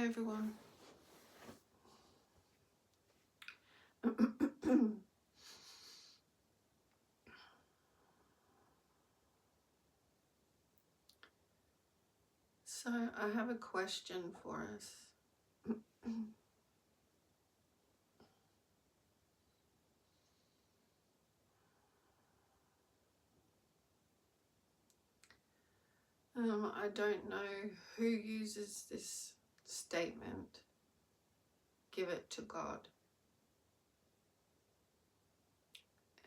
Hi everyone. So I have a question for us. I don't know who uses this statement, give it to God.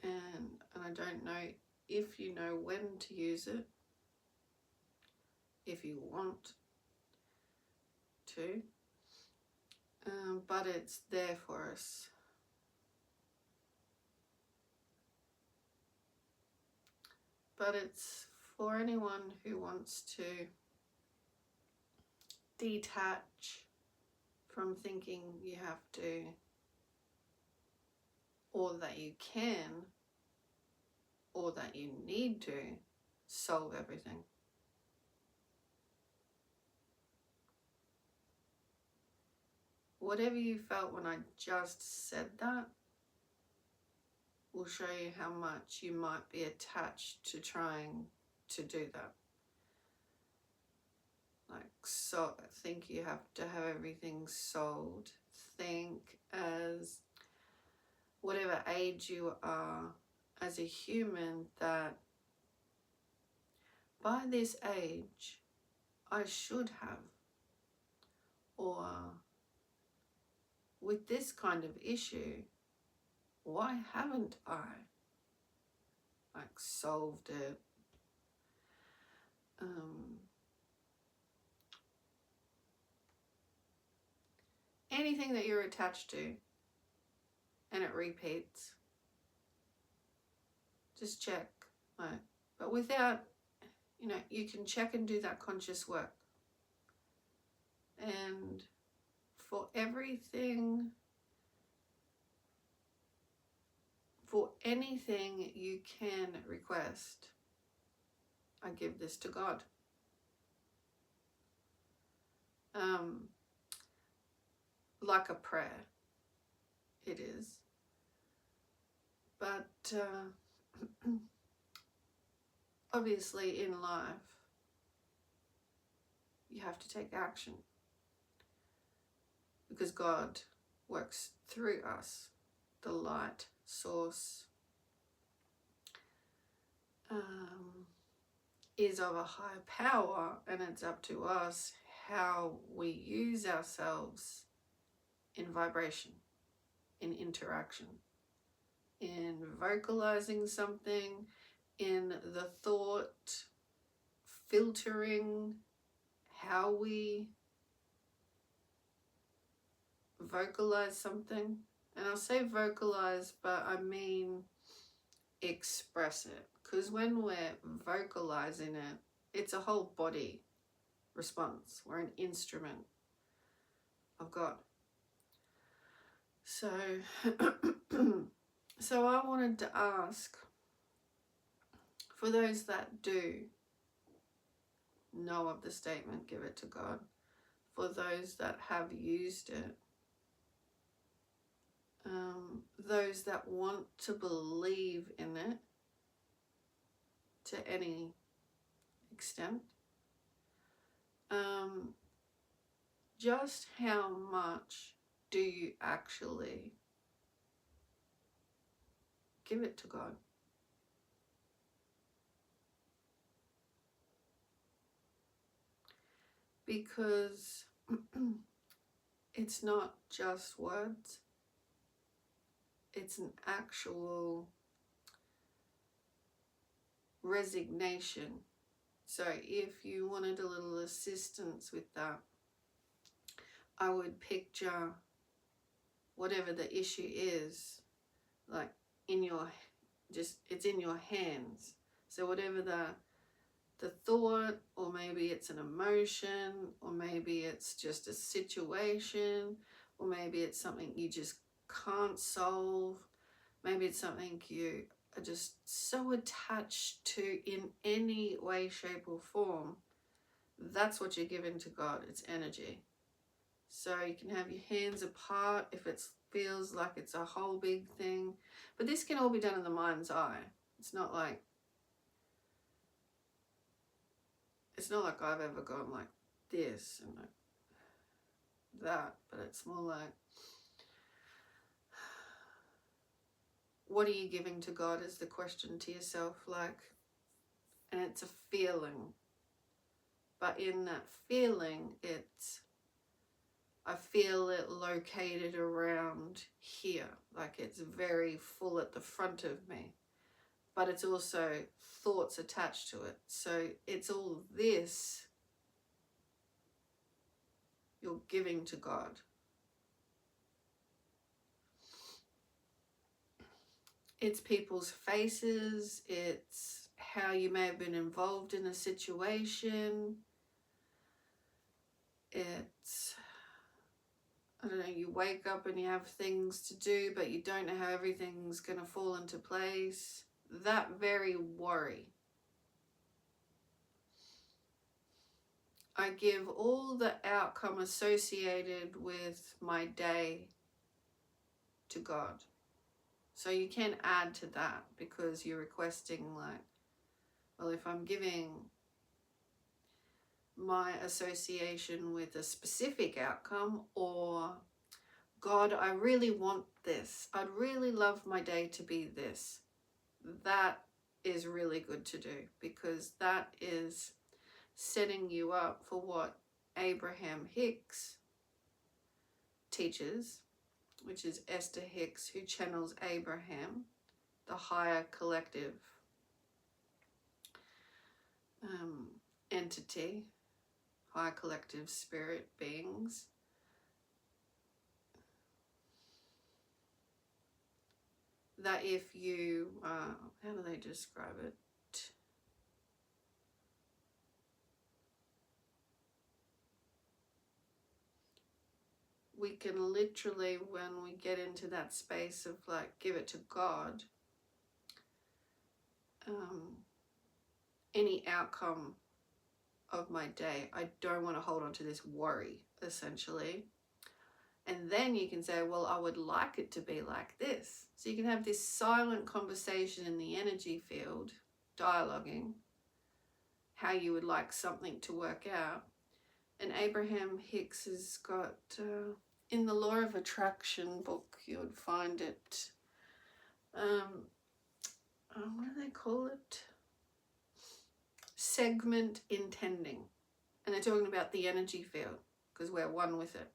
And I don't know if you know when to use it, if you want to, but it's there for us. But it's for anyone who wants to detach from thinking you have to, or that you can, or that you need to solve everything. Whatever you felt when I just said that will show you how much you might be attached to trying to do that. Like, so think you have to have everything solved. Think as whatever age you are as a human, that by this age I should have, or with this kind of issue, why haven't I solved it? Anything that you're attached to and it repeats, just check. But without, you can check and do that conscious work. And for everything, for anything you can request, I give this to God. Like a prayer, it is. But obviously in life, you have to take action, because God works through us, the light source is of a high power, and it's up to us how we use ourselves in vibration, in interaction, in vocalizing something, in the thought, filtering how we vocalize something. And I'll say vocalize, but I mean express it, because when we're vocalizing it, it's a whole body response. We're an instrument of God. So so I wanted to ask, for those that do know of the statement, give it to God, for those that have used it, those that want to believe in it to any extent, just how much do you actually give it to God? Because it's not just words, it's an actual resignation. So if you wanted a little assistance with that, I would picture whatever the issue is, like it's in your hands. So whatever the thought, or maybe it's an emotion, or maybe it's just a situation, or maybe it's something you just can't solve, maybe it's something you are just so attached to in any way, shape or form, that's what you're giving to God. It's energy. So you can have your hands apart if it feels like it's a whole big thing. But this can all be done in the mind's eye. It's not like I've ever gone like this and like that, but it's more like, what are you giving to God is the question to yourself, like, and it's a feeling. But in that feeling, I feel it located around here, like it's very full at the front of me, but it's also thoughts attached to it. So it's all this you're giving to God. It's people's faces, it's how you may have been involved in a situation, it's, I don't know, you wake up and you have things to do, but you don't know how everything's going to fall into place. That very worry. I give all the outcome associated with my day to God. So you can add to that because you're requesting, like, well, if I'm giving my association with a specific outcome, or God, I really want this. I'd really love my day to be this. That is really good to do because that is setting you up for what Abraham Hicks teaches, which is Esther Hicks, who channels Abraham, the higher collective entity, higher collective spirit beings. That if you, how do they describe it? We can literally, when we get into that space of like, give it to God, any outcome of my day, I don't want to hold on to this worry, essentially. And then you can say, well, I would like it to be like this. So you can have this silent conversation in the energy field, dialoguing, how you would like something to work out. And Abraham Hicks has got, in the Law of Attraction book, you would find it, what do they call it? Segment intending. And they're talking about the energy field because we're one with it.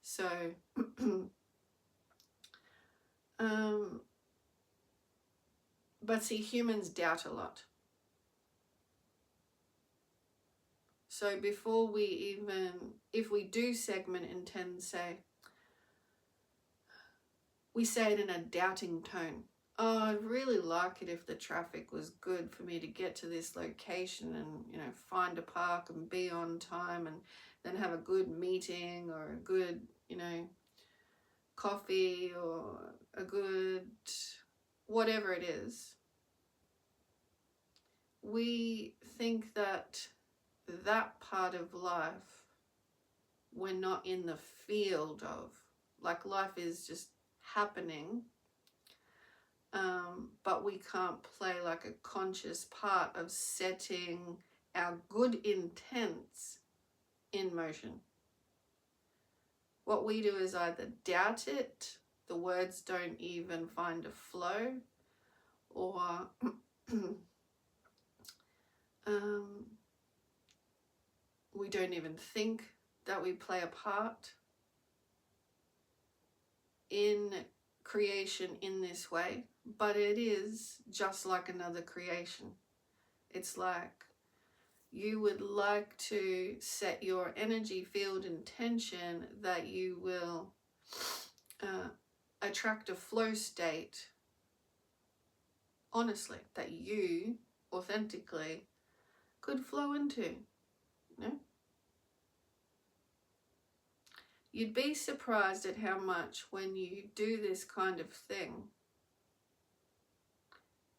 So, but see, humans doubt a lot. So before we even, if we do segment intend, say, we say it in a doubting tone. Oh, I'd really like it if the traffic was good for me to get to this location and, you know, find a park and be on time and then have a good meeting or a good, you know, coffee or a good whatever it is. We think that that part of life we're not in the field of. Like life is just happening. But we can't play like a conscious part of setting our good intents in motion. What we do is either doubt it, the words don't even find a flow, or we don't even think that we play a part in creation in this way, but it is just like another creation. It's like you would like to set your energy field intention that you will attract a flow state, honestly, that you authentically could flow into, you know? You'd be surprised at how much when you do this kind of thing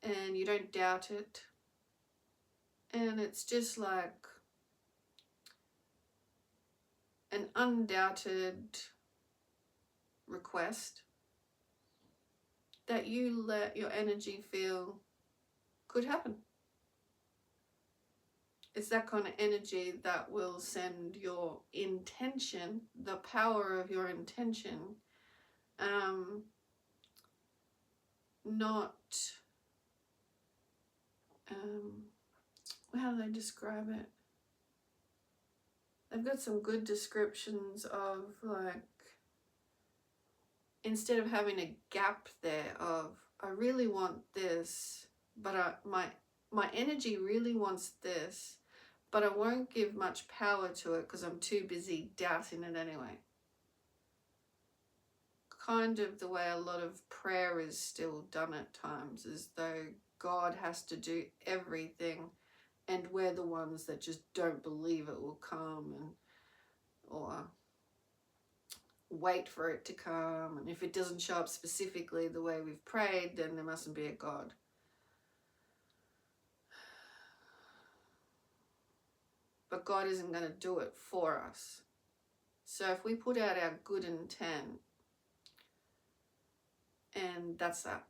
and you don't doubt it, and it's just like an undoubted request that you let your energy feel could happen. It's that kind of energy that will send your intention, the power of your intention, not, how do they describe it? They've got some good descriptions of, like, instead of having a gap there of, I really want this, but my energy really wants this, but I won't give much power to it because I'm too busy doubting it anyway. Kind of the way a lot of prayer is still done at times, as though God has to do everything and we're the ones that just don't believe it will come, and or wait for it to come, and if it doesn't show up specifically the way we've prayed, then there mustn't be a God. But God isn't going to do it for us. So if we put out our good intent, and that's that.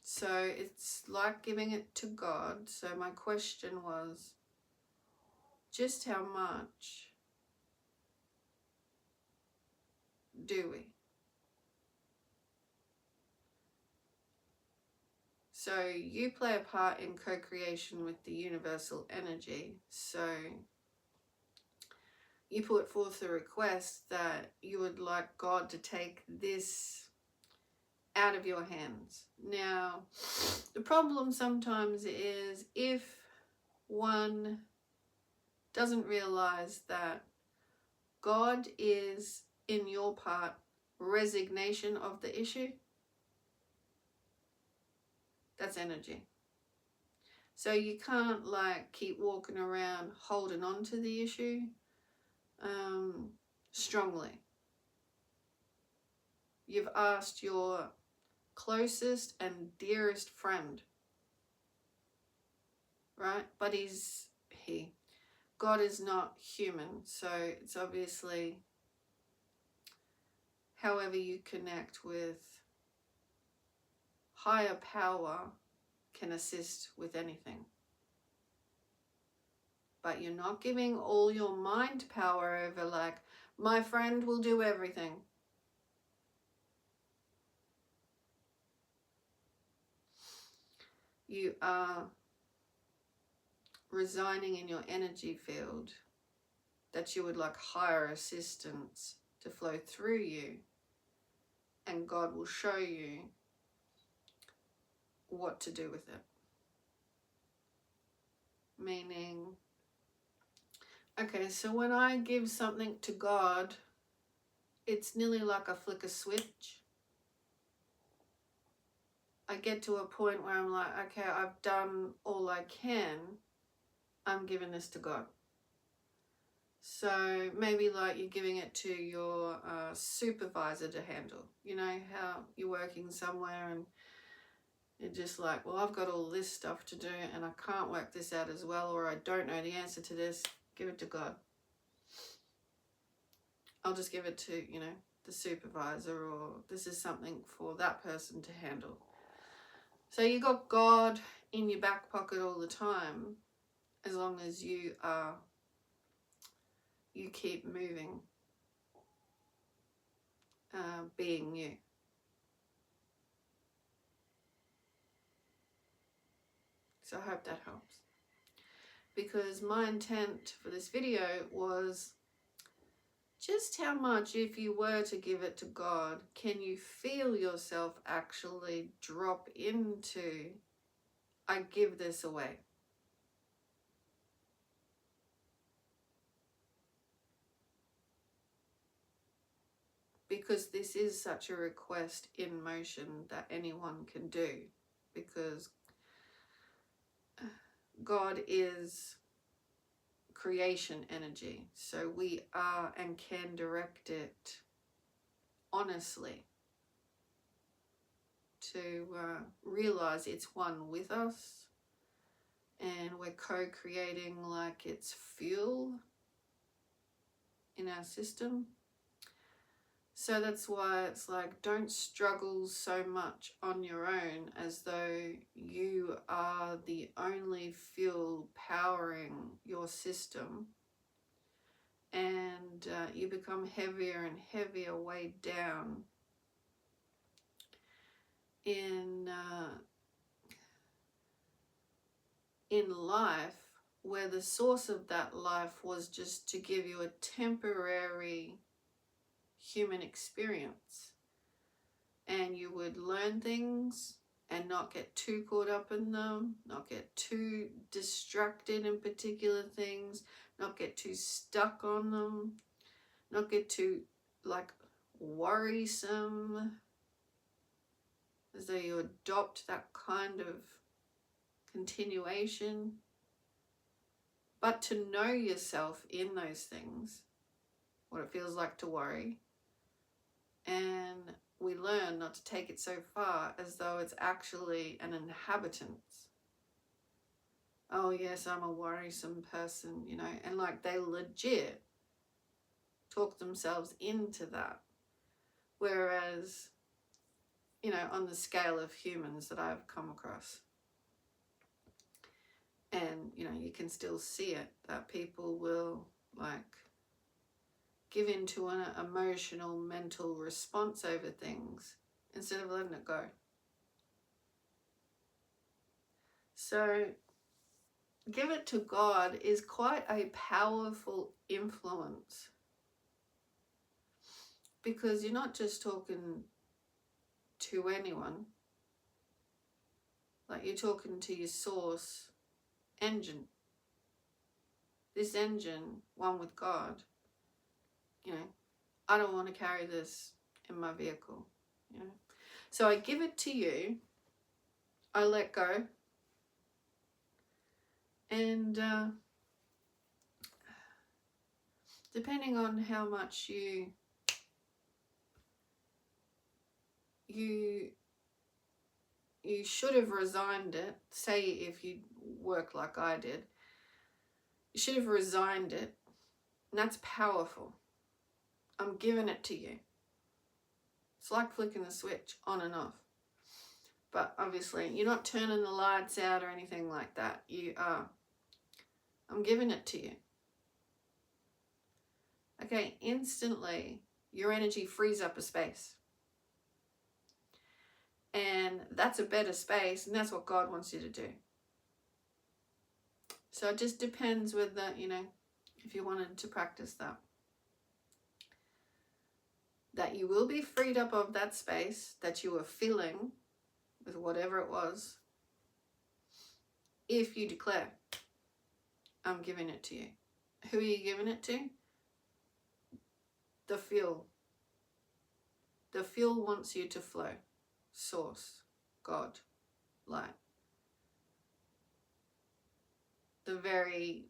So it's like giving it to God. So my question was, just how much do we? So you play a part in co-creation with the universal energy. So you put forth a request that you would like God to take this out of your hands. Now, the problem sometimes is if one doesn't realize that God is, in your part, resignation of the issue, that's energy. So you can't like keep walking around holding on to the issue strongly. You've asked your closest and dearest friend, right? But God is not human, so it's obviously however you connect with higher power can assist with anything. But you're not giving all your mind power over, like, my friend will do everything. You are resigning in your energy field that you would like higher assistance to flow through you, and God will show you what to do with it. Meaning, okay, so when I give something to God, it's nearly like a flick a switch. I get to a point where I'm like, okay, I've done all I can. I'm giving this to God. So maybe like you're giving it to your supervisor to handle. You know how you're working somewhere and you're just like, well, I've got all this stuff to do and I can't work this out as well, or I don't know the answer to this. Give it to God. I'll just give it to, you know, the supervisor, or this is something for that person to handle. So you got God in your back pocket all the time, as long as you keep moving, being you. So I hope that helps. Because my intent for this video was just how much, if you were to give it to God, can you feel yourself actually drop into, I give this away. Because this is such a request in motion that anyone can do. Because God is creation energy, so we are and can direct it honestly to realize it's one with us, and we're co-creating like it's fuel in our system. So that's why it's like, don't struggle so much on your own as though you are the only fuel powering your system, and you become heavier and heavier, weighed down in life, where the source of that life was just to give you a temporary human experience, and you would learn things and not get too caught up in them, not get too distracted in particular things, not get too stuck on them, not get too like worrisome, as though you adopt that kind of continuation. But to know yourself in those things, what it feels like to worry, and we learn not to take it so far as though it's actually an inhabitance. Oh yes, I'm a worrisome person, you know, and like they legit talk themselves into that. Whereas, you know, on the scale of humans that I've come across, and, you know, you can still see it, that people will like give into an emotional, mental response over things instead of letting it go. So give it to God is quite a powerful influence, because you're not just talking to anyone, like you're talking to your source engine. This engine, one with God, you know, I don't want to carry this in my vehicle, you know. So I give it to you, I let go, and depending on how much you should have resigned it, say if you work like I did, you should have resigned it, and that's powerful. I'm giving it to you. It's like flicking the switch on and off. But obviously, you're not turning the lights out or anything like that. You are. I'm giving it to you. Okay, instantly, your energy frees up a space. And that's a better space, and that's what God wants you to do. So it just depends whether, you know, if you wanted to practice that. That you will be freed up of that space that you were filling with whatever it was, if you declare, I'm giving it to you. Who are you giving it to? The fuel. The fuel wants you to flow. Source, God, light. The very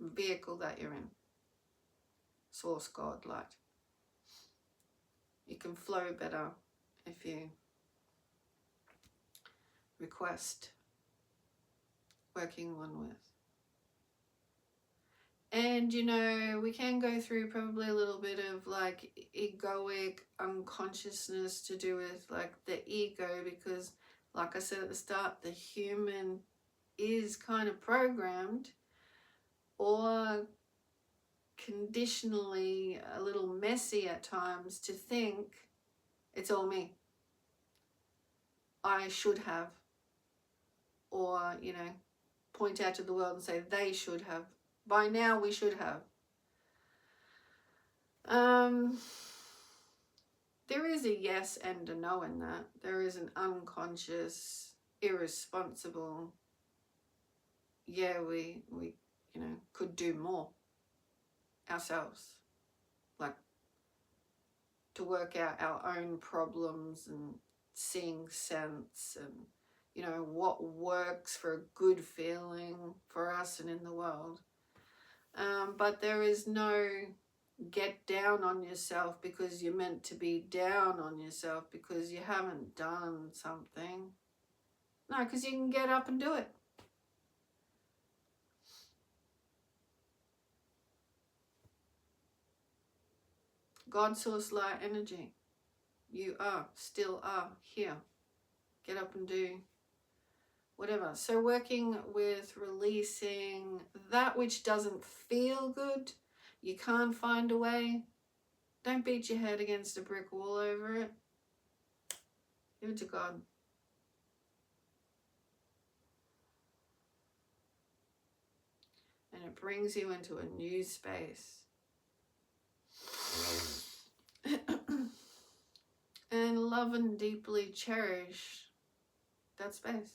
vehicle that you're in. Source, God, light. You can flow better if you request working one with. And, you know, we can go through probably a little bit of like egoic unconsciousness to do with like the ego, because like I said at the start, the human is kind of programmed or conditionally a little messy at times to think it's all me. I should have. Or, you know, point out to the world and say they should have. By now we should have. There is a yes and a no in that. There is an unconscious, irresponsible, yeah, we you know, could do more ourselves. Like to work out our own problems and seeing sense and, you know, what works for a good feeling for us and in the world. But there is no get down on yourself because you're meant to be down on yourself because you haven't done something. No, because you can get up and do it. God source light energy. You still are here. Get up and do whatever. So working with releasing that which doesn't feel good, you can't find a way. Don't beat your head against a brick wall over it. Give it to God. And it brings you into a new space. And love and deeply cherish that space.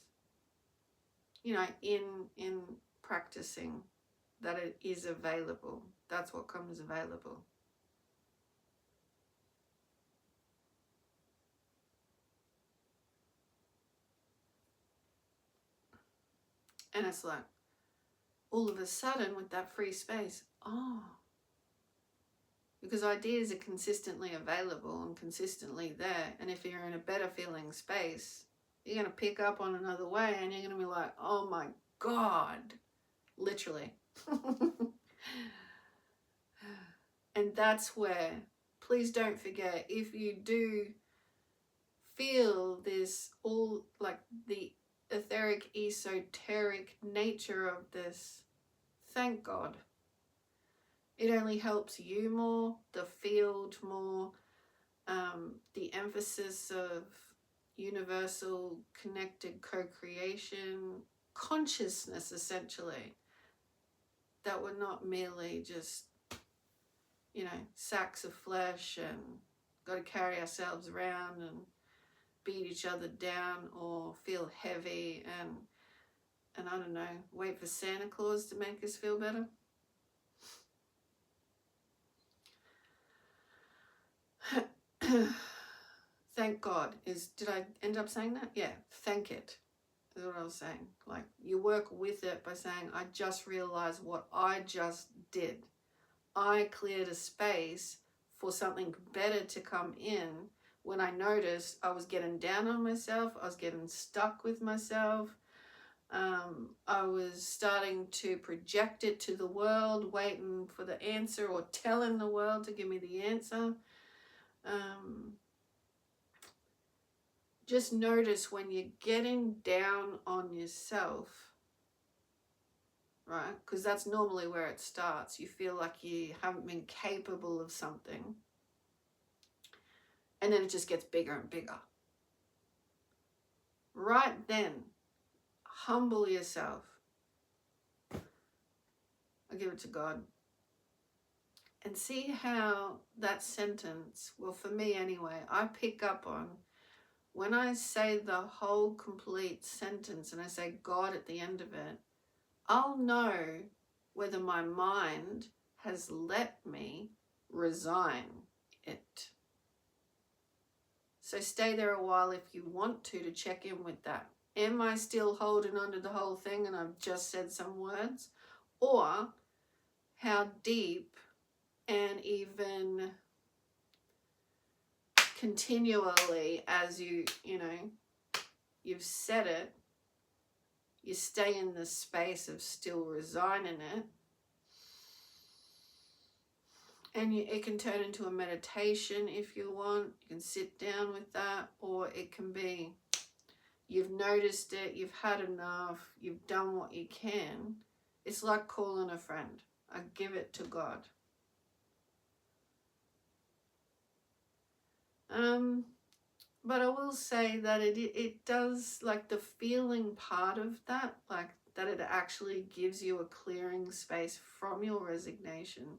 You know, in practicing that it is available. That's what comes available. And it's like, all of a sudden with that free space, because ideas are consistently available and consistently there. And if you're in a better feeling space, you're going to pick up on another way and you're going to be like, oh my God, literally. And that's where, please don't forget, if you do feel this, all like the etheric, esoteric nature of this, thank God. It only helps you more, the field more, the emphasis of universal connected co-creation, consciousness essentially, that we're not merely just, you know, sacks of flesh and got to carry ourselves around and beat each other down or feel heavy and I don't know, wait for Santa Claus to make us feel better. Thank God did I end up saying that? Yeah, thank it is what I was saying. Like, you work with it by saying, I just realized what I just did. I cleared a space for something better to come in when I noticed I was getting down on myself, I was getting stuck with myself, I was starting to project it to the world, waiting for the answer or telling the world to give me the answer. Just notice when you're getting down on yourself, right? Because that's normally where it starts. You feel like you haven't been capable of something. And then it just gets bigger and bigger. Right then, humble yourself. I give it to God. And see how that sentence, well, for me anyway, I pick up on when I say the whole complete sentence and I say God at the end of it, I'll know whether my mind has let me resign it. So stay there a while if you want to check in with that. Am I still holding on to the whole thing and I've just said some words? Or how deep and even continually as you've said it, you stay in the space of still resigning it. And it can turn into a meditation if you want. You can sit down with that, or it can be you've noticed it, you've had enough, you've done what you can. It's like calling a friend. I give it to God. But I will say that it does, like the feeling part of that, like that it actually gives you a clearing space from your resignation,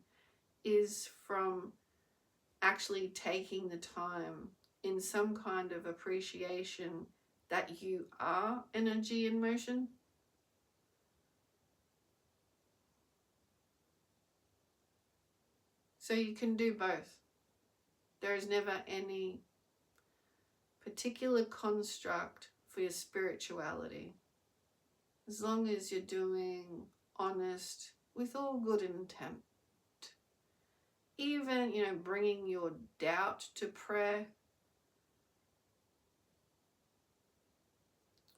is from actually taking the time in some kind of appreciation that you are energy in motion. So you can do both. There is never any particular construct for your spirituality, as long as you're doing honest with all good intent. Even, bringing your doubt to prayer.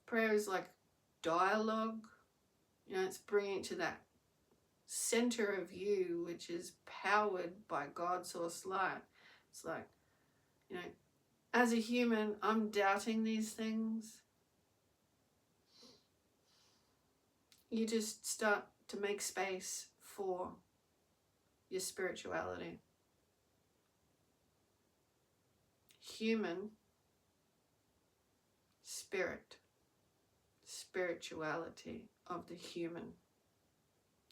Prayer is like dialogue. It's bringing it to that center of you, which is powered by God's source light. It's like, you know, as a human, I'm doubting these things. You just start to make space for your spirituality. Human, spirit, spirituality of the human.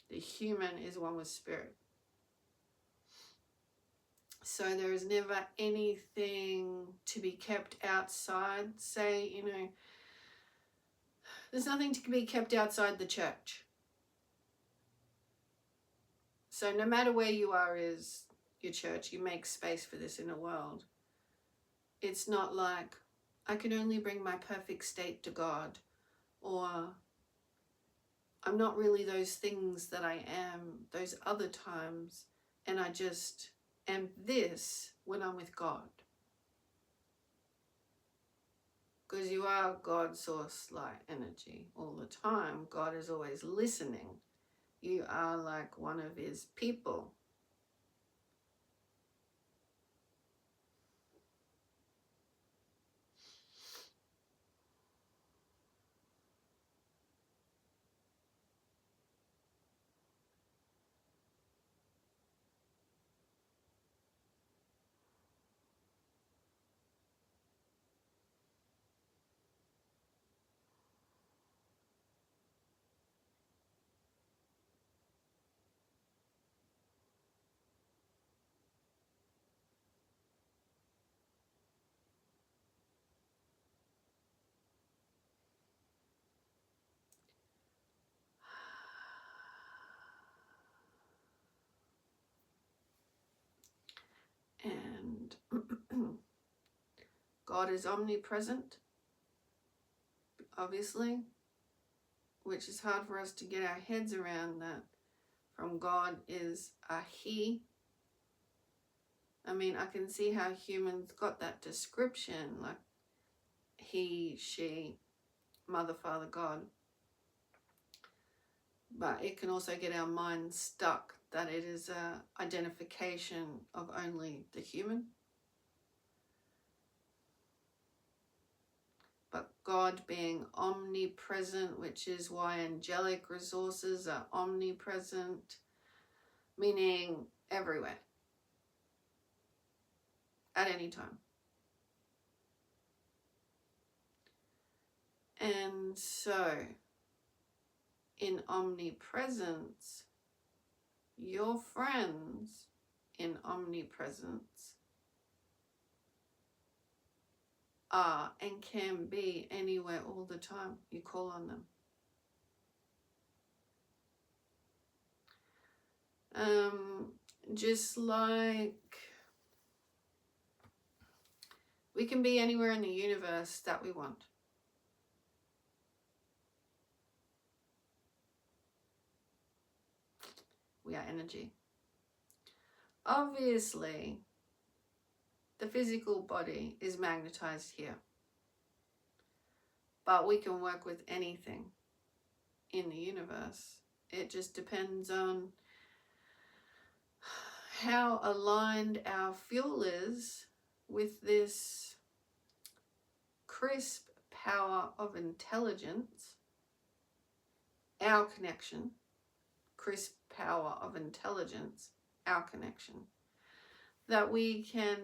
The human is one with spirit. So there is never anything to be kept outside. Say, you know, there's nothing to be kept outside the church. So no matter where you are is your church. You make space for this inner world. It's not like, I can only bring my perfect state to God, or I'm not really those things that I am those other times, and I just am this when I'm with God. Because you are God, source, light, energy all the time. God is always listening. You are like one of his people. And God is omnipresent, obviously, which is hard for us to get our heads around, that from God is a he. I mean, I can see how humans got that description, like he, she, mother, father, God. But it can also get our minds stuck that it is a identification of only the human. But God being omnipresent, which is why angelic resources are omnipresent, meaning everywhere, at any time. And so, in omnipresence, your friends in omnipresence are and can be anywhere all the time. You call on them. Just like we can be anywhere in the universe that we want. We are energy. Obviously, the physical body is magnetized here. But we can work with anything in the universe. It just depends on how aligned our fuel is with this crisp power of intelligence, our connection, crisp power of intelligence, our connection, that we can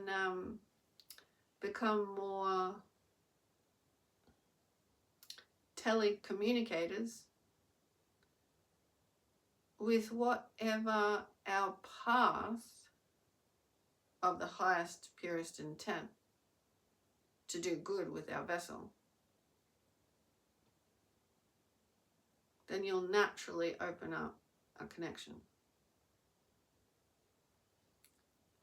become more telecommunicators with whatever our path of the highest, purest intent to do good with our vessel. Then you'll naturally open up a connection.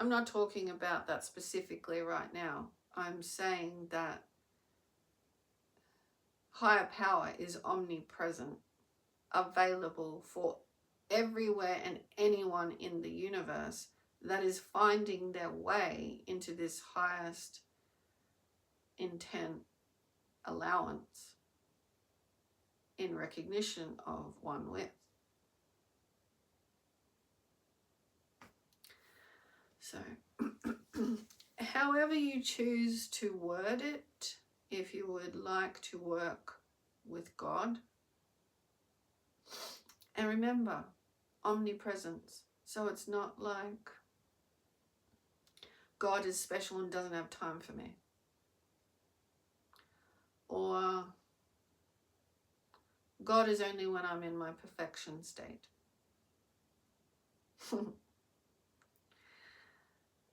I'm not talking about that specifically right now. I'm saying that higher power is omnipresent, available for everywhere and anyone in the universe that is finding their way into this highest intent allowance in recognition of one with. So however you choose to word it, if you would like to work with God. And remember, omnipresence. So it's not like God is special and doesn't have time for me. Or God is only when I'm in my perfection state.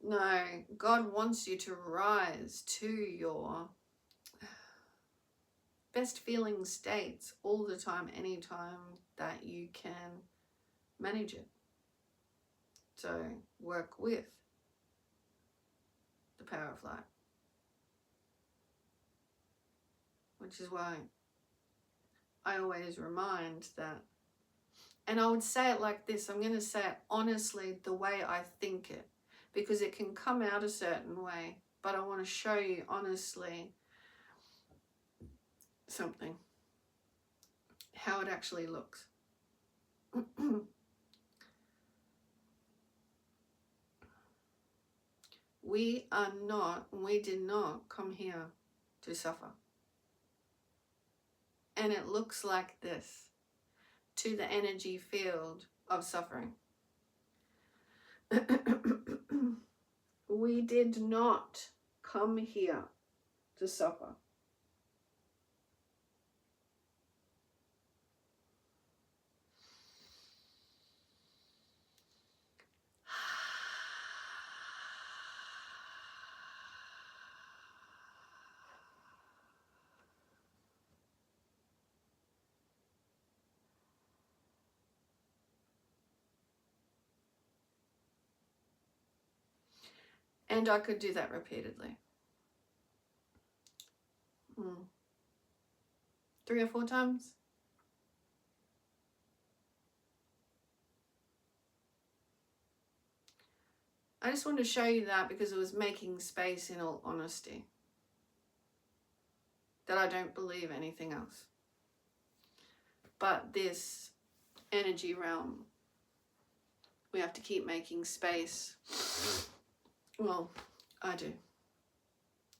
No, God wants you to rise to your best feeling states all the time, anytime that you can manage it. So work with the power of light. Which is why I always remind that, and I would say it like this, I'm going to say it honestly the way I think it, because it can come out a certain way, but I want to show you honestly something, how it actually looks. We did not come here to suffer. And it looks like this to the energy field of suffering. We did not come here to suffer. And I could do that repeatedly. 3 or 4 times. I just wanted to show you that because it was making space, in all honesty, that I don't believe anything else. But this energy realm, we have to keep making space. Well, I do.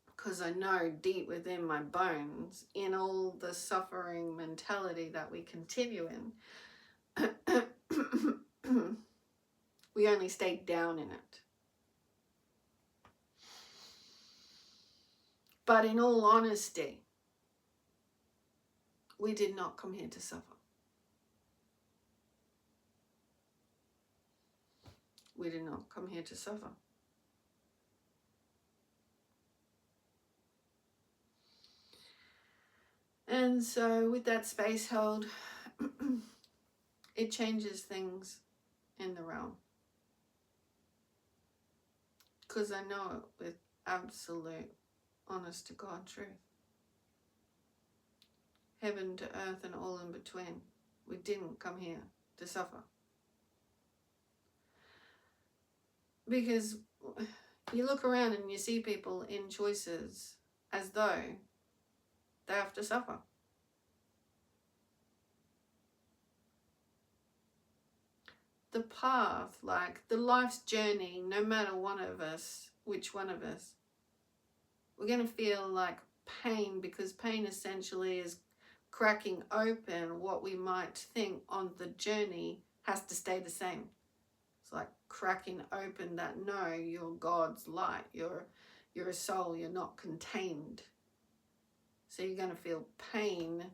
Because I know deep within my bones, in all the suffering mentality that we continue in, we only stay down in it. But in all honesty, we did not come here to suffer. We did not come here to suffer. And so with that space held, it changes things in the realm. Because I know it with absolute, honest to God truth. Heaven to earth and all in between. We didn't come here to suffer. Because you look around and you see people in choices as though they have to suffer. The path, like the life's journey, no matter one of us, which one of us, we're going to feel like pain, because pain essentially is cracking open what we might think on the journey has to stay the same. It's like cracking open that, no, you're God's light, you're a soul, you're not contained. So you're going to feel pain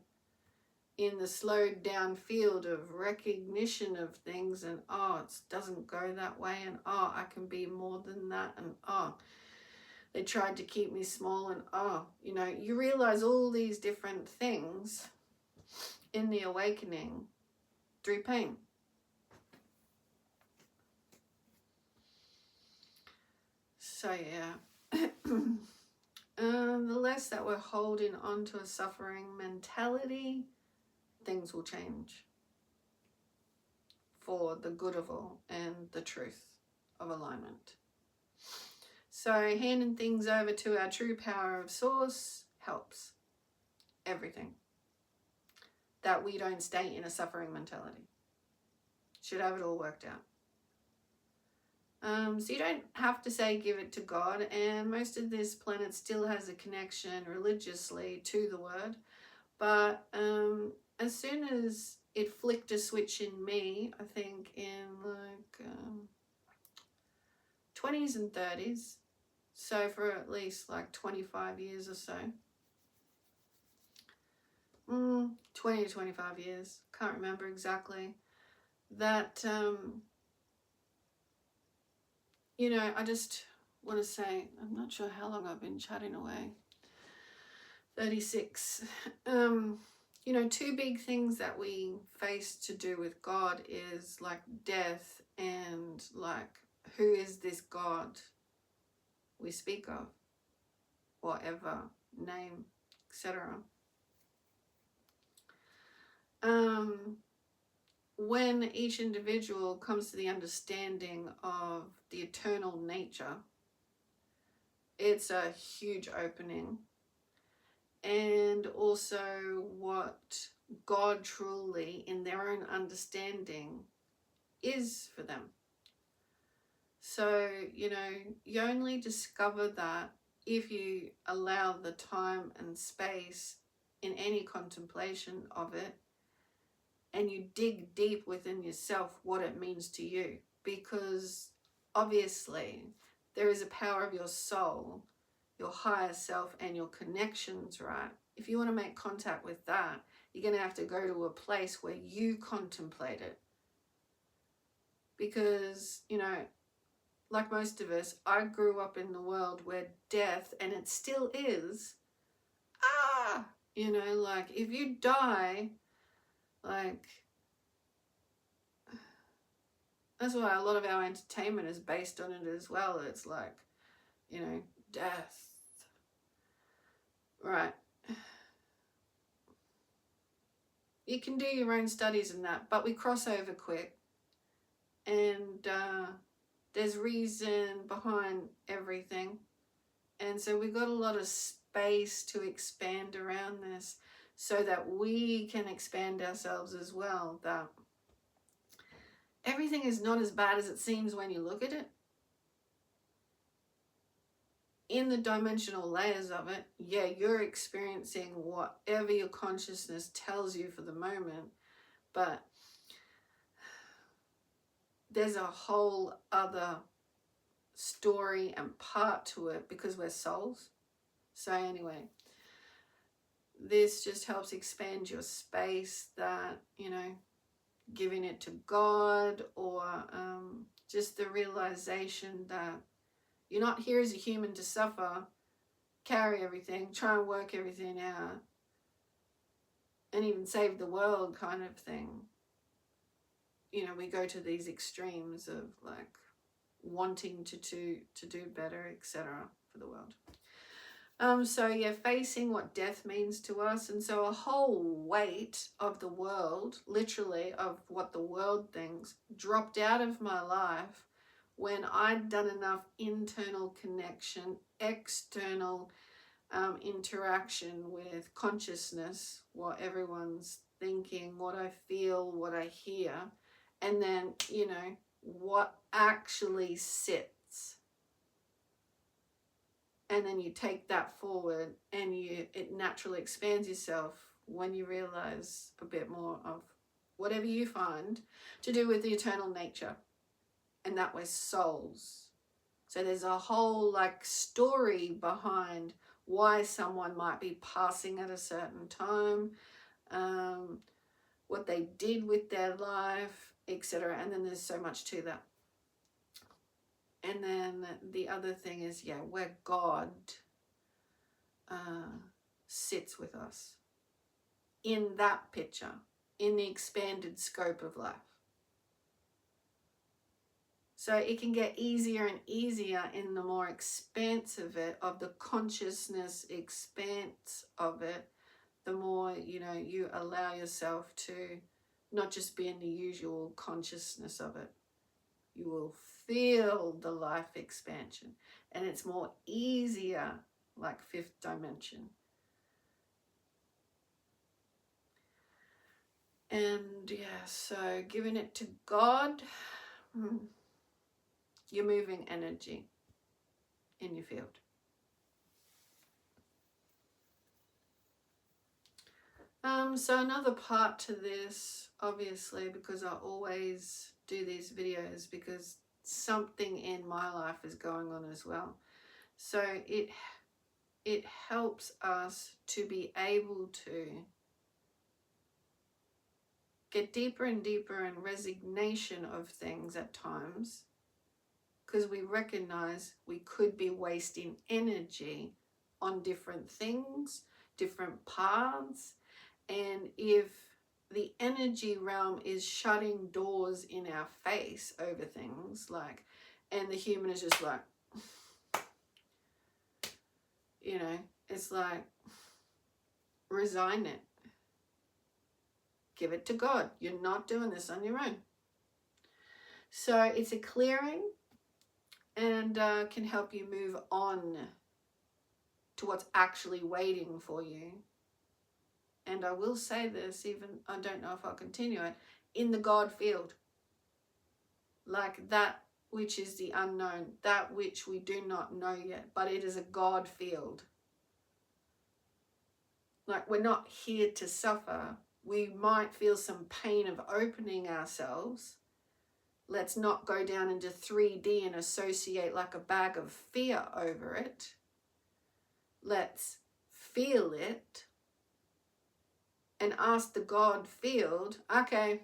in the slowed down field of recognition of things, and it doesn't go that way, and I can be more than that, and they tried to keep me small, and you realize all these different things in the awakening through pain. So yeah, the less that we're holding onto a suffering mentality, things will change for the good of all and the truth of alignment. So handing things over to our true power of source helps everything. That we don't stay in a suffering mentality. Should have it all worked out. So you don't have to say give it to God, and most of this planet still has a connection religiously to the word. But as soon as it flicked a switch in me, I think in like 20s and 30s, so for at least like 25 years or so, 20 to 25 years, can't remember exactly, that you know, I just want to say, I'm not sure how long I've been chatting away. 36. You know, two big things that we face to do with God is like death and like, who is this God we speak of? Whatever name, etc. When each individual comes to the understanding of the eternal nature, it's a huge opening. And also what God truly, in their own understanding, is for them. So, you know, you only discover that if you allow the time and space in any contemplation of it, and you dig deep within yourself what it means to you. Because obviously there is a power of your soul, your higher self, and your connections, right? If you want to make contact with that, you're going to have to go to a place where you contemplate it. Because, you know, like most of us, I grew up in the world where death, and it still is, you know, like if you die, like, that's why a lot of our entertainment is based on it as well. It's like, you know, death. Right. You can do your own studies in that, but we cross over quick. And there's reason behind everything. And so we've got a lot of space to expand around this so that we can expand ourselves as well. That everything is not as bad as it seems when you look at it. In the dimensional layers of it, yeah, you're experiencing whatever your consciousness tells you for the moment, but there's a whole other story and part to it because we're souls. So anyway, this just helps expand your space, that, you know, giving it to God, or just the realization that you're not here as a human to suffer, carry everything, try and work everything out, and even save the world kind of thing. You know, we go to these extremes of like wanting to do better, etc. for the world. So yeah, facing what death means to us. And so a whole weight of the world, literally of what the world thinks, dropped out of my life when I'd done enough internal connection, external interaction with consciousness, what everyone's thinking, what I feel, what I hear, and then, you know, what actually sits. And then you take that forward, and it naturally expands yourself when you realize a bit more of whatever you find to do with the eternal nature. And that we're souls. So there's a whole like story behind why someone might be passing at a certain time, what they did with their life, etc. And then there's so much to that. And then the other thing is, yeah, where God sits with us in that picture, in the expanded scope of life. So it can get easier and easier in the more expanse of it, of the consciousness expanse of it, the more, you know, you allow yourself to not just be in the usual consciousness of it. You will feel the life expansion, and it's more easier, like fifth dimension. And yeah, so giving it to God. You're moving energy in your field. So another part to this, obviously, because I always do these videos because something in my life is going on as well. So it helps us to be able to get deeper and deeper in resignation of things at times, because we recognize we could be wasting energy on different things, different paths. And if the energy realm is shutting doors in our face over things, like, and the human is just like, you know, it's like, resign it. Give it to God. You're not doing this on your own. So it's a clearing, and can help you move on to what's actually waiting for you. And I will say this, even, I don't know if I'll continue it, in the God field. Like that which is the unknown, that which we do not know yet, but it is a God field. Like, we're not here to suffer. We might feel some pain of opening ourselves. Let's not go down into 3D and associate like a bag of fear over it. Let's feel it and ask the God field, okay,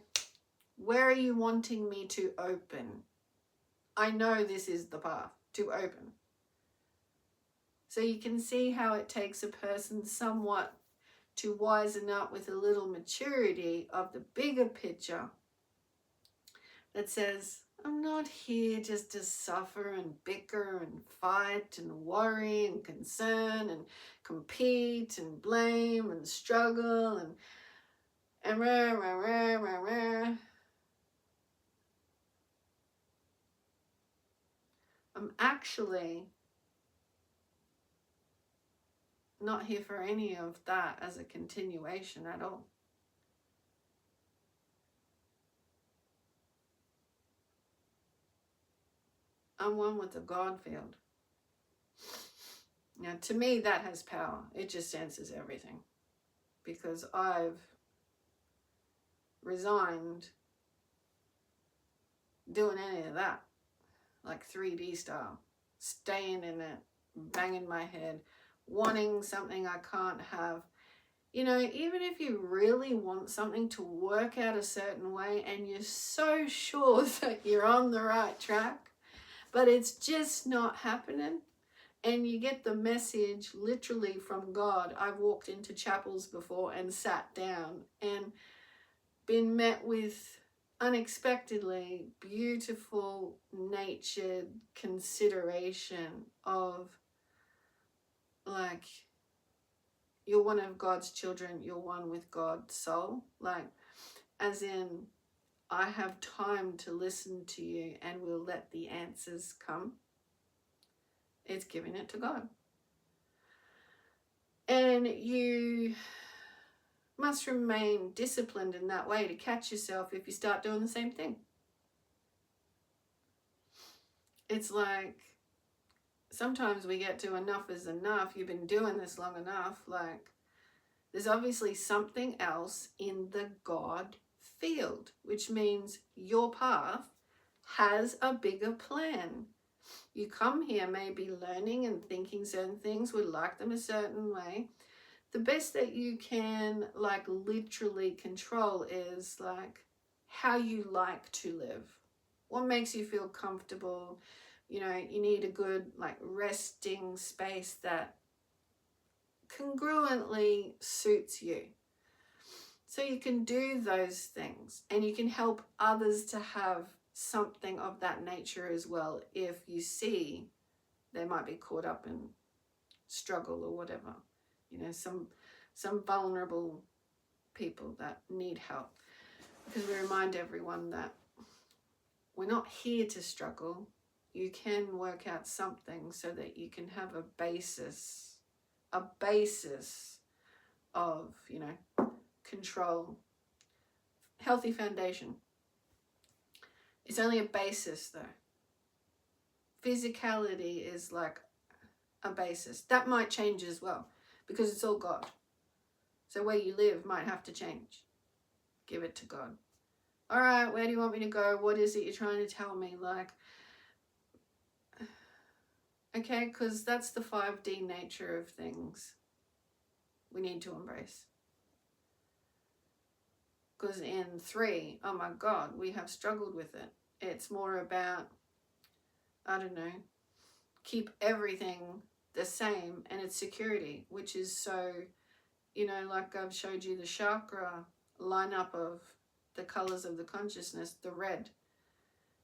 where are you wanting me to open? I know this is the path to open. So you can see how it takes a person somewhat to wisen up with a little maturity of the bigger picture that says, I'm not here just to suffer and bicker and fight and worry and concern and compete and blame and struggle and rah, rah, rah, rah, rah. I'm actually not here for any of that as a continuation at all. I'm one with the God field. Now, to me, that has power. It just senses everything. Because I've resigned doing any of that. Like 3D style. Staying in it, banging my head, wanting something I can't have. You know, even if you really want something to work out a certain way and you're so sure that you're on the right track, but it's just not happening, and you get the message literally from God. I've walked into chapels before and sat down and been met with unexpectedly beautiful natured consideration of, like, you're one of God's children, you're one with God's soul. Like, as in, I have time to listen to you and we'll let the answers come. It's giving it to God. And you must remain disciplined in that way to catch yourself if you start doing the same thing. It's like, sometimes we get to enough is enough. You've been doing this long enough. Like, there's obviously something else in the God field, which means your path has a bigger plan. You come here maybe learning and thinking certain things, would like them a certain way. The best that you can, like, literally control is like how you like to live. What makes you feel comfortable? You know, you need a good, like, resting space that congruently suits you. So you can do those things, and you can help others to have something of that nature as well if you see they might be caught up in struggle or whatever. You know, some vulnerable people that need help. Because we remind everyone that we're not here to struggle. You can work out something so that you can have a basis of, you know, control, healthy foundation. It's only a basis though. physicality is like a basis. That might change as well, because it's all God. So where you live might have to change. Give it to God. All right, where do you want me to go? What is it you're trying to tell me? Like, okay, because that's the 5D nature of things we need to embrace. Because in 3, oh my God, we have struggled with it. It's more about, I don't know, keep everything the same, and it's security, which is so, you know, like I've showed you the chakra lineup of the colors of the consciousness, the red,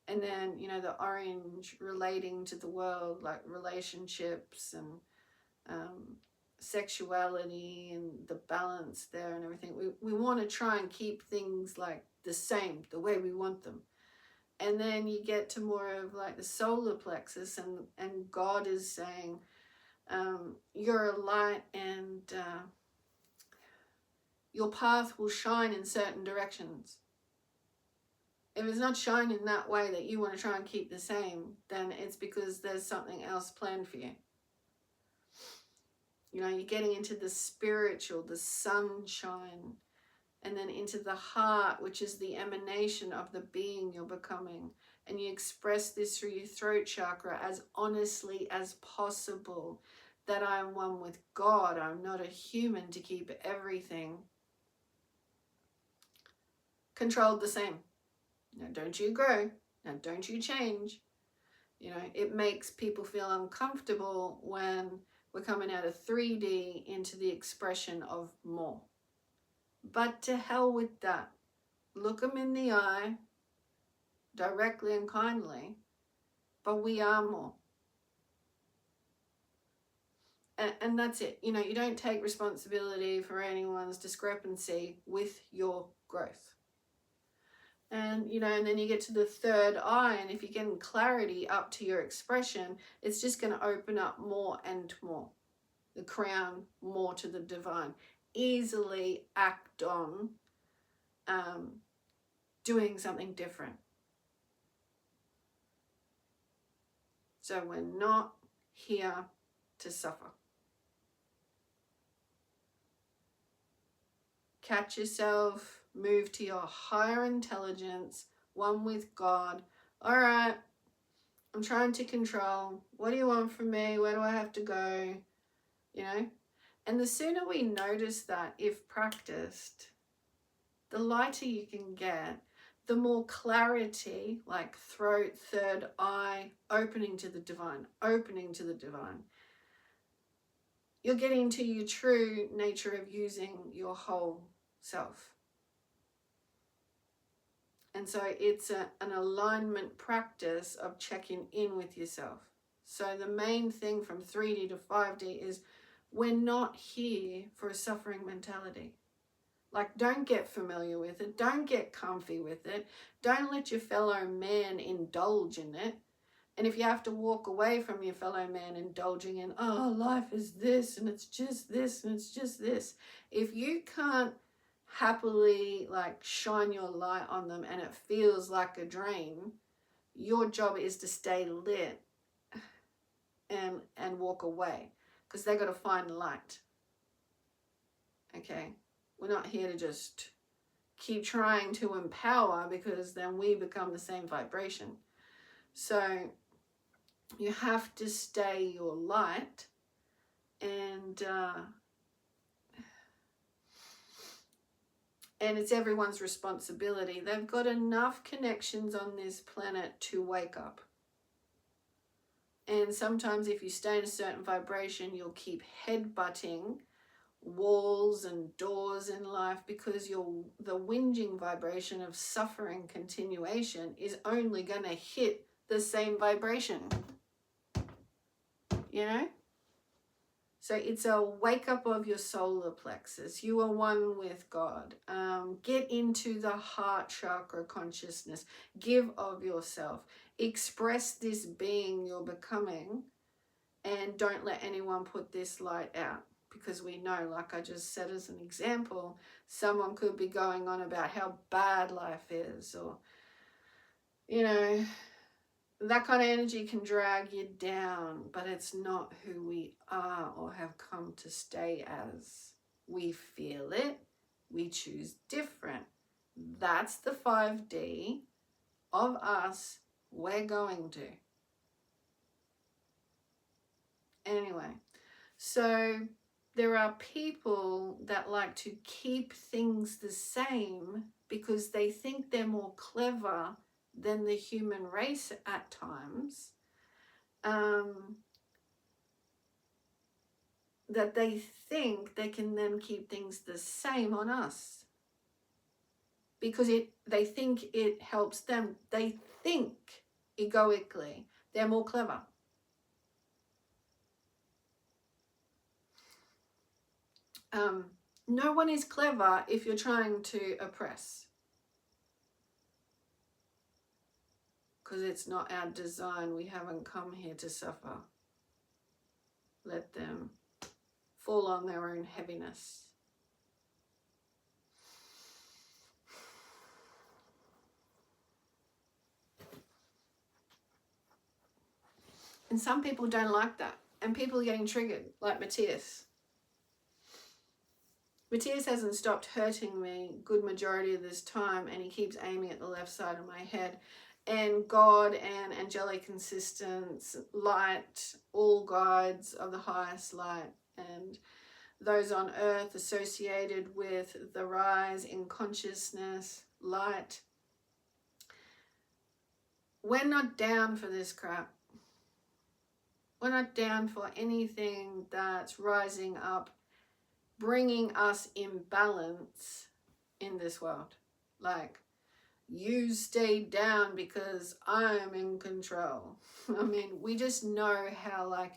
and then, you know, the orange relating to the world, like relationships and sexuality and the balance there and everything. We want to try and keep things like the same, the way we want them. And then you get to more of like the solar plexus, and God is saying, you're a light, and your path will shine in certain directions. If it's not shining that way that you want to try and keep the same, then it's because there's something else planned for you. You know, you're getting into the spiritual, the sunshine, and then into the heart, which is the emanation of the being you're becoming. And you express this through your throat chakra as honestly as possible, that I am one with God. I'm not a human to keep everything controlled the same. Now, don't you grow. Now, don't you change. You know, it makes people feel uncomfortable when we're coming out of 3D into the expression of more. But to hell with that. Look them in the eye, directly and kindly, but we are more. And that's it. You know, you don't take responsibility for anyone's discrepancy with your growth. And, you know, and then you get to the third eye, and if you're getting clarity up to your expression, it's just going to open up more and more. The crown more to the divine. Easily act on doing something different. So we're not here to suffer. Catch yourself, move to your higher intelligence, one with God. All right, I'm trying to control. What do you want from me? Where do I have to go? You know? And the sooner we notice that, if practiced, the lighter you can get, the more clarity, like throat, third eye, opening to the divine, opening to the divine. You're getting to your true nature of using your whole self. And so it's an alignment practice of checking in with yourself. So the main thing from 3D to 5D is we're not here for a suffering mentality. Like, don't get familiar with it. Don't get comfy with it. Don't let your fellow man indulge in it. And if you have to walk away from your fellow man indulging in, oh, life is this, and it's just this, and it's just this. If you can't happily, like, shine your light on them and it feels like a drain, your job is to stay lit and walk away, because they got to find light. Okay? We're not here to just keep trying to empower, because then we become the same vibration. So you have to stay your light, and it's everyone's responsibility. They've got enough connections on this planet to wake up. And sometimes if you stay in a certain vibration, you'll keep headbutting walls and doors in life, because the whinging vibration of suffering continuation is only going to hit the same vibration. You know? So it's a wake up of your solar plexus. You are one with God. Get into the heart chakra consciousness. Give of yourself. Express this being you're becoming, and don't let anyone put this light out. Because we know, like I just said as an example, someone could be going on about how bad life is, or, you know, that kind of energy can drag you down, but it's not who we are or have come to stay as. We feel it, we choose different. That's the 5D of us we're going to. Anyway, so there are people that like to keep things the same because they think they're more clever than the human race at times. That they think they can then keep things the same on us because they think it helps them. They think egoically they're more clever. No one is clever if you're trying to oppress, because it's not our design. We haven't come here to suffer. Let them fall on their own heaviness. And some people don't like that. And people are getting triggered, like Matthias. Matthias hasn't stopped hurting me good majority of this time, and he keeps aiming at the left side of my head. And God and angelic assistants, light, all guides of the highest light, and those on earth associated with the rise in consciousness, light. We're not down for this crap. We're not down for anything that's rising up, bringing us in balance in this world. Like, you stay down because I'm in control. I mean, we just know how like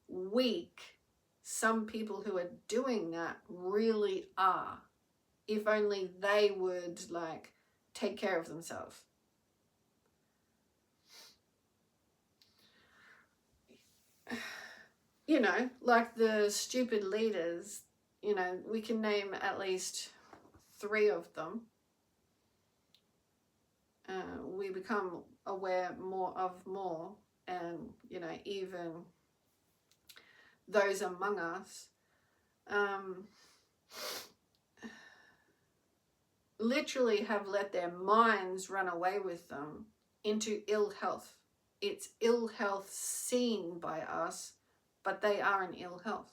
weak some people who are doing that really are. If only they would like take care of themselves. You know, like the stupid leaders, you know, we can name at least 3 of them. We become aware more, and, you know, even those among us, literally have let their minds run away with them into ill health. It's ill health seen by us, but they are in ill health.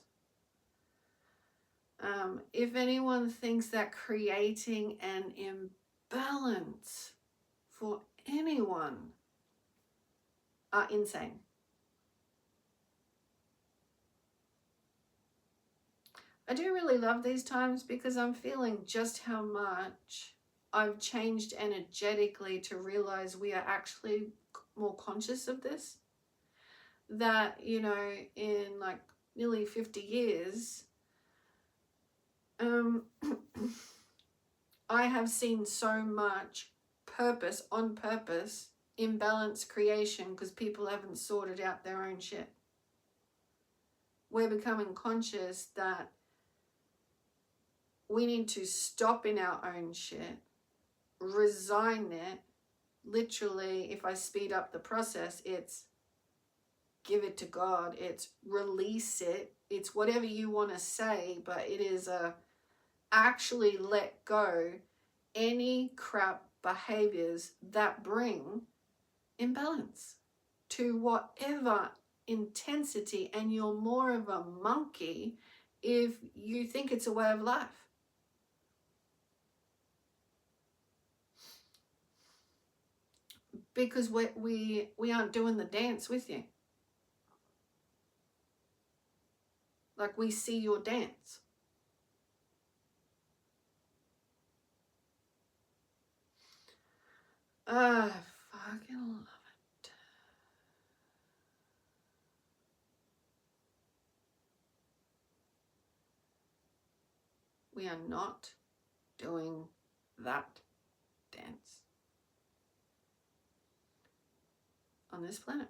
If anyone thinks that creating an imbalance for anyone are insane. I do really love these times because I'm feeling just how much I've changed energetically to realize we are actually more conscious of this. That, you know, in like nearly 50 years, I have seen so much purpose, on purpose, imbalance creation because people haven't sorted out their own shit. We're becoming conscious that we need to stop in our own shit, resign it. Literally, if I speed up the process, it's give it to God, it's release it, it's whatever you want to say, but it is actually let go any crap behaviors that bring imbalance to whatever intensity, and you're more of a monkey if you think it's a way of life. Because we aren't doing the dance with you. Like, we see your dance. I fucking love it. We are not doing that dance on this planet.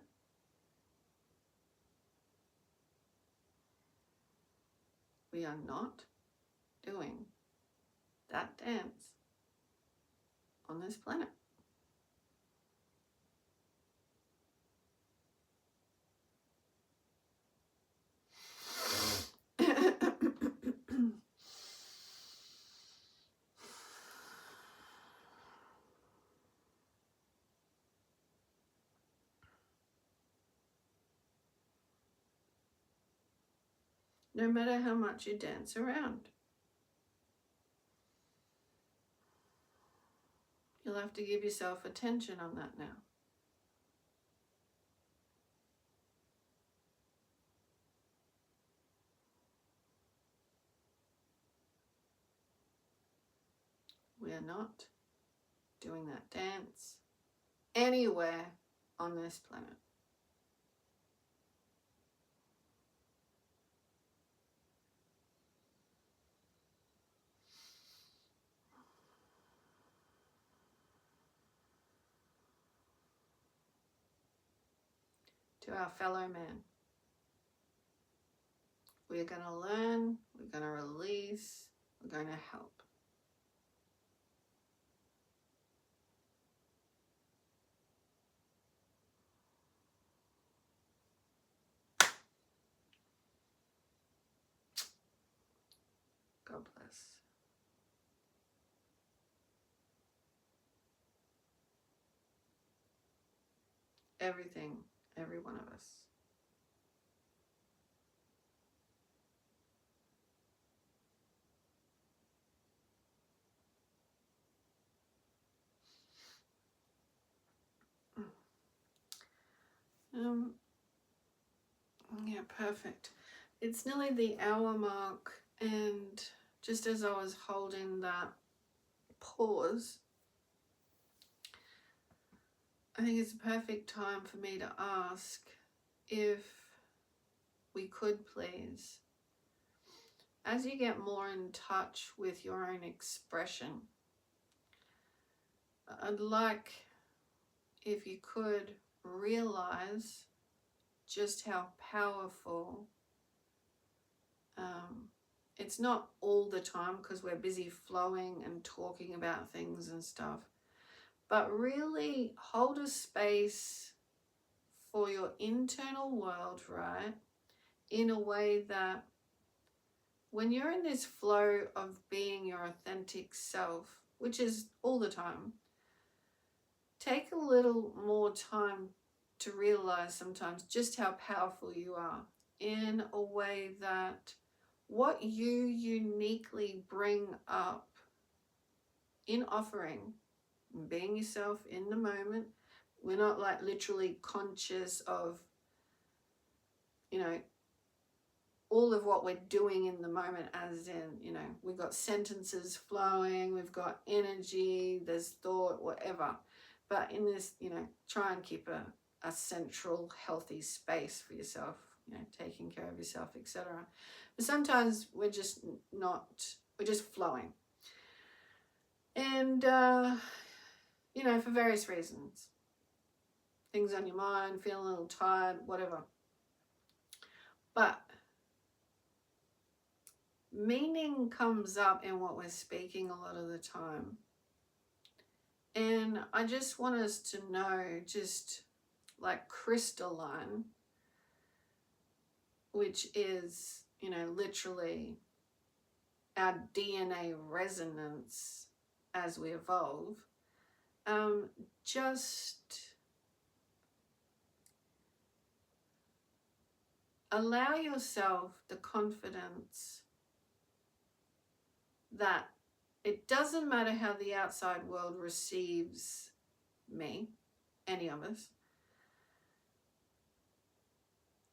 We are not doing that dance on this planet. no matter how much you dance around. You'll have to give yourself attention on that now. We are not doing that dance anywhere on this planet. To our fellow man, we're going to learn, we're going to release, we're going to help. God bless. Everything, every one of us. Yeah, perfect. It's nearly the hour mark, and just as I was holding that pause, I think it's a perfect time for me to ask if we could please, as you get more in touch with your own expression, I'd like if you could realize just how powerful, it's not all the time because we're busy flowing and talking about things and stuff, but really hold a space for your internal world, right? In a way that when you're in this flow of being your authentic self, which is all the time, take a little more time to realize sometimes just how powerful you are, in a way that what you uniquely bring up in offering, being yourself in the moment. We're not like literally conscious of, all of what we're doing in the moment, as in, we've got sentences flowing, we've got energy, there's thought, whatever. But in this, try and keep a central healthy space for yourself, taking care of yourself, etc. But sometimes we're just flowing. And, for various reasons. Things on your mind, feeling a little tired, whatever. But meaning comes up in what we're speaking a lot of the time. And I just want us to know, just like crystalline, which is, literally our DNA resonance as we evolve, just allow yourself the confidence that it doesn't matter how the outside world receives me, any of us.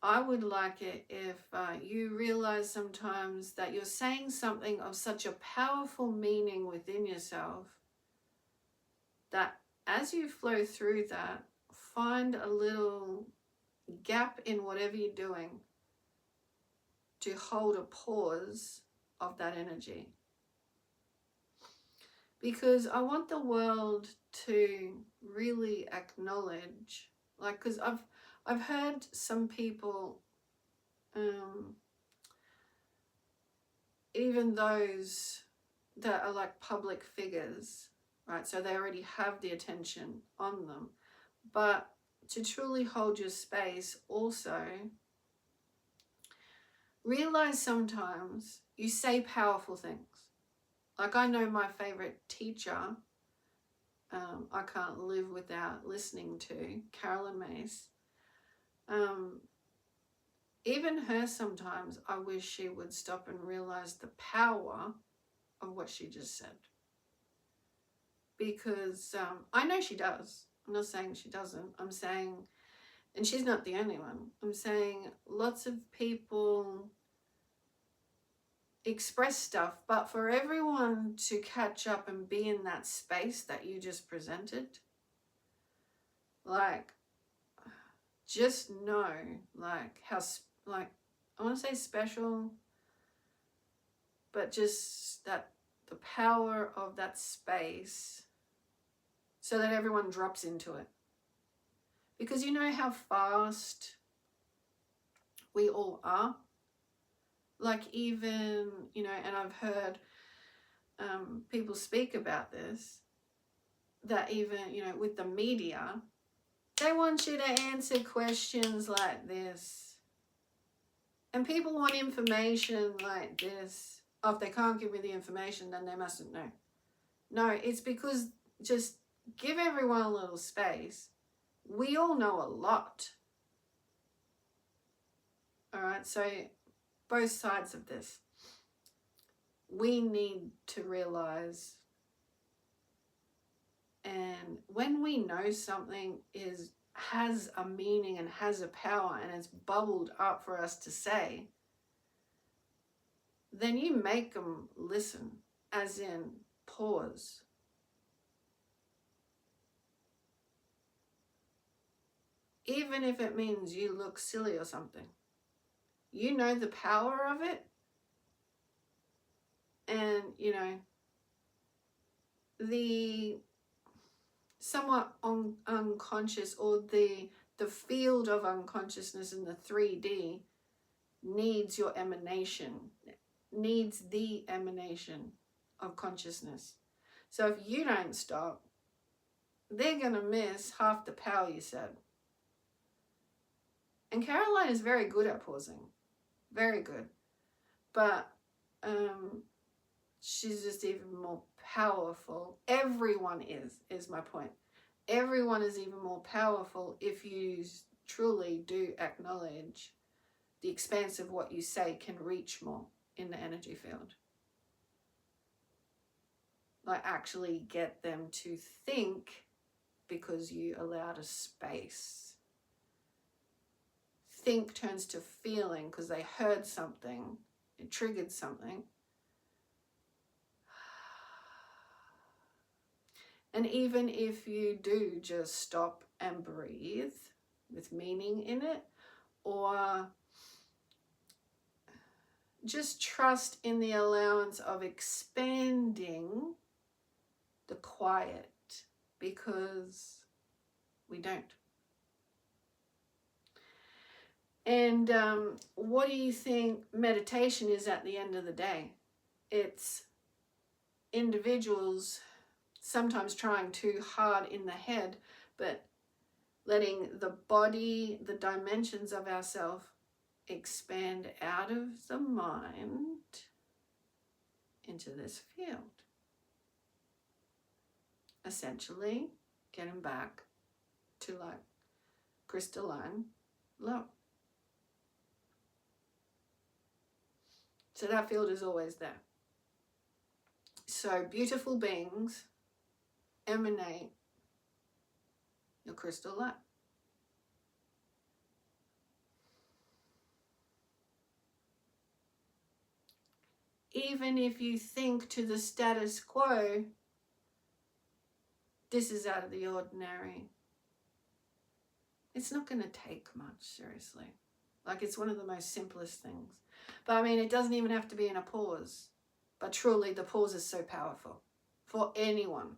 I would like it if you realize sometimes that you're saying something of such a powerful meaning within yourself that as you flow through that, find a little gap in whatever you're doing to hold a pause of that energy. Because I want the world to really acknowledge, because I've heard some people, even those that are like public figures, right? So they already have the attention on them. But to truly hold your space also, realize sometimes you say powerful things. Like I know my favorite teacher, I can't live without listening to, Carolyn Mace. even her sometimes, I wish she would stop and realize the power of what she just said. Because I know she does. I'm not saying she doesn't. I'm saying, and she's not the only one, I'm saying lots of people express stuff, but for everyone to catch up and be in that space that you just presented, like, just know, like, how, like, I want to say special, but just that the power of that space, so that everyone drops into it. Because you know how fast we all are. Like, even, you know, and I've heard people speak about this, that even, you know, with the media, they want you to answer questions like this. And people want information like this. Oh, if they can't give me the information, then they mustn't know. No, it's because just give everyone a little space. We all know a lot. All right, so both sides of this. We need to realize, and when we know something has a meaning and has a power and it's bubbled up for us to say, then you make them listen, as in pause. Even if it means you look silly or something. You know the power of it. And, you know, the somewhat unconscious, or the field of unconsciousness in the 3D needs your emanation, needs the emanation of consciousness. So if you don't stop, they're going to miss half the power you said. And Caroline is very good at pausing. Very good. But she's just even more powerful. Everyone is my point. Everyone is even more powerful if you truly do acknowledge the expanse of what you say can reach more in the energy field. Like, actually get them to think because you allowed a space. Think turns to feeling because they heard something, it triggered something. And even if you do just stop and breathe with meaning in it, or just trust in the allowance of expanding the quiet, because we don't. And what do you think meditation is at the end of the day? It's individuals sometimes trying too hard in the head, but letting the body, the dimensions of ourself expand out of the mind into this field. Essentially, getting back to like crystalline love. So that field is always there. So beautiful beings emanate your crystal light. Even if you think to the status quo, this is out of the ordinary, it's not going to take much, seriously. Like, it's one of the most simplest things. But I mean, it doesn't even have to be in a pause. But truly, the pause is so powerful for anyone.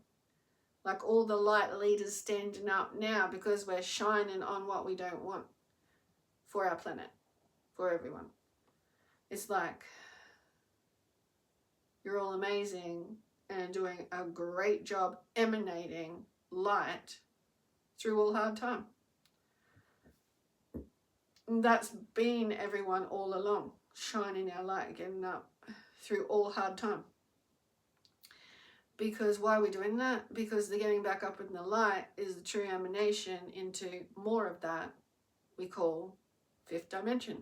Like all the light leaders standing up now because we're shining on what we don't want for our planet, for everyone. It's like, you're all amazing and doing a great job emanating light through all hard time. And that's been everyone all along, shining our light, getting up through all hard time. Because why are we doing that? Because the getting back up in the light is the true emanation into more of that we call fifth dimension.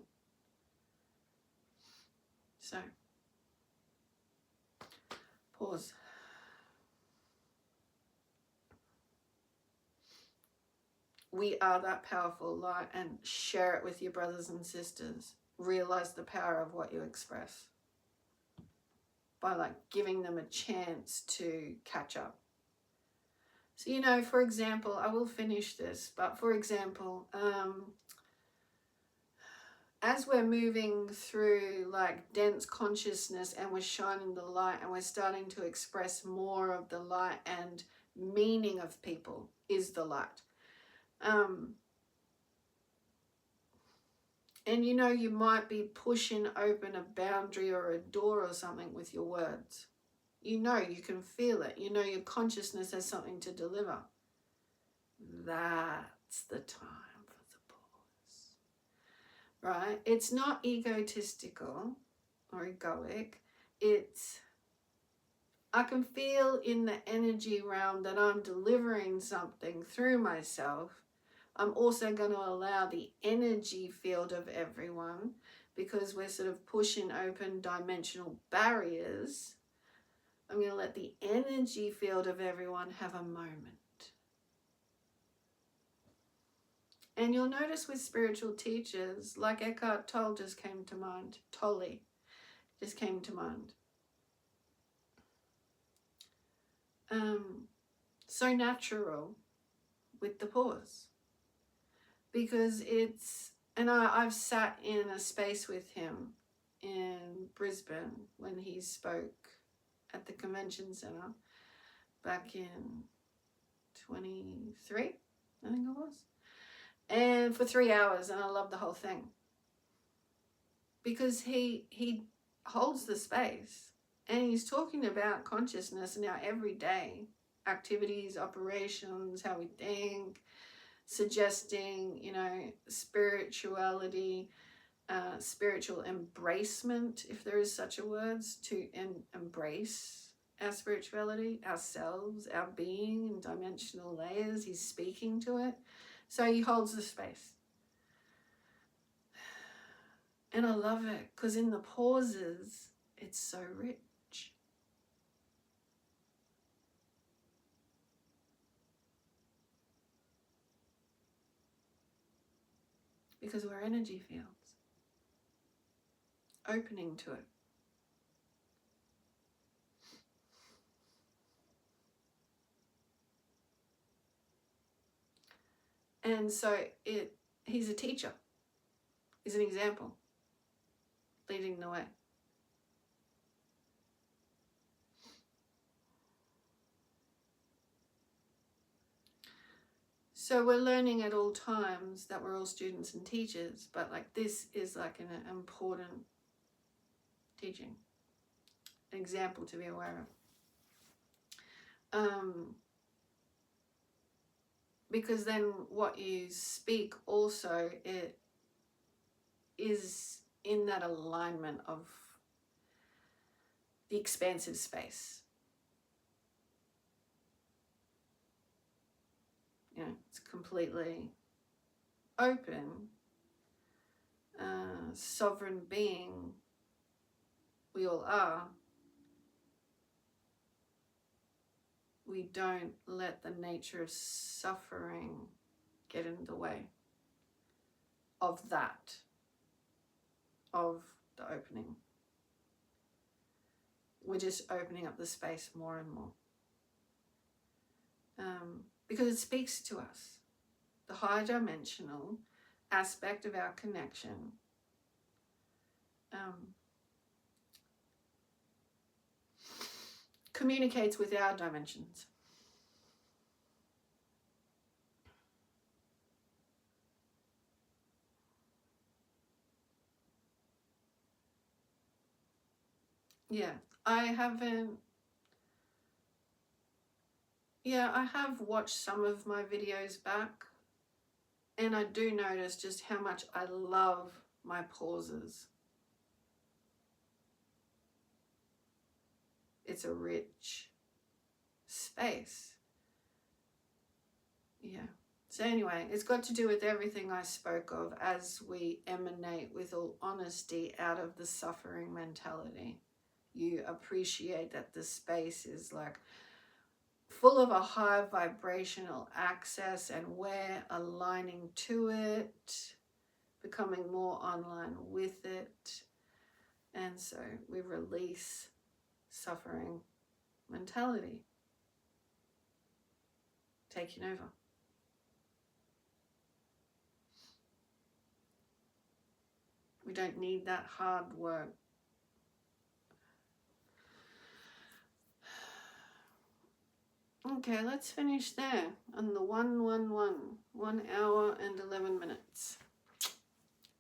So, pause. We are that powerful light, and share it with your brothers and sisters. Realize the power of what you express by like giving them a chance to catch up. So, you know, for example, I will finish this, but for example, as we're moving through like dense consciousness and we're shining the light and we're starting to express more of the light, and meaning of people is the light. And you know, you might be pushing open a boundary or a door or something with your words. You know, you can feel it. You know, your consciousness has something to deliver. That's the time for the pause. Right? It's not egotistical or egoic. It's, I can feel in the energy realm that I'm delivering something through myself. I'm also going to allow the energy field of everyone, because we're sort of pushing open dimensional barriers. I'm going to let the energy field of everyone have a moment. And you'll notice with spiritual teachers, like Eckhart Tolle just came to mind, Tolle just came to mind. So natural with the pause. Because it's, and I've sat in a space with him in Brisbane when he spoke at the convention centre back in 23, I think it was. And for 3 hours, and I loved the whole thing. Because he holds the space, and he's talking about consciousness in our everyday activities, operations, how we think, suggesting, you know, spirituality, spiritual embracement, if there is such a word, to embrace our spirituality, ourselves, our being in dimensional layers. He's speaking to it. So he holds the space. And I love it, because in the pauses, it's so rich. Because we're energy fields, opening to it. And so he's a teacher. He's an example, leading the way. So we're learning at all times that we're all students and teachers, but like this is like an important teaching, an example to be aware of. Because then what you speak also, it is in that alignment of the expansive space. You know, it's completely open, sovereign being we all are. We don't let the nature of suffering get in the way of that, of the opening. We're just opening up the space more and more. Because it speaks to us. The high dimensional aspect of our connection communicates with our dimensions. Yeah, I have watched some of my videos back, and I do notice just how much I love my pauses. It's a rich space. Yeah. So anyway, it's got to do with everything I spoke of as we emanate with all honesty out of the suffering mentality. You appreciate that the space is like full of a high vibrational access, and we're aligning to it, becoming more online with it. And so we release suffering mentality taking over. We don't need that hard work. Okay, let's finish there on the 111, 1 hour and 11 minutes.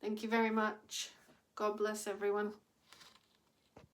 Thank you very much. God bless everyone.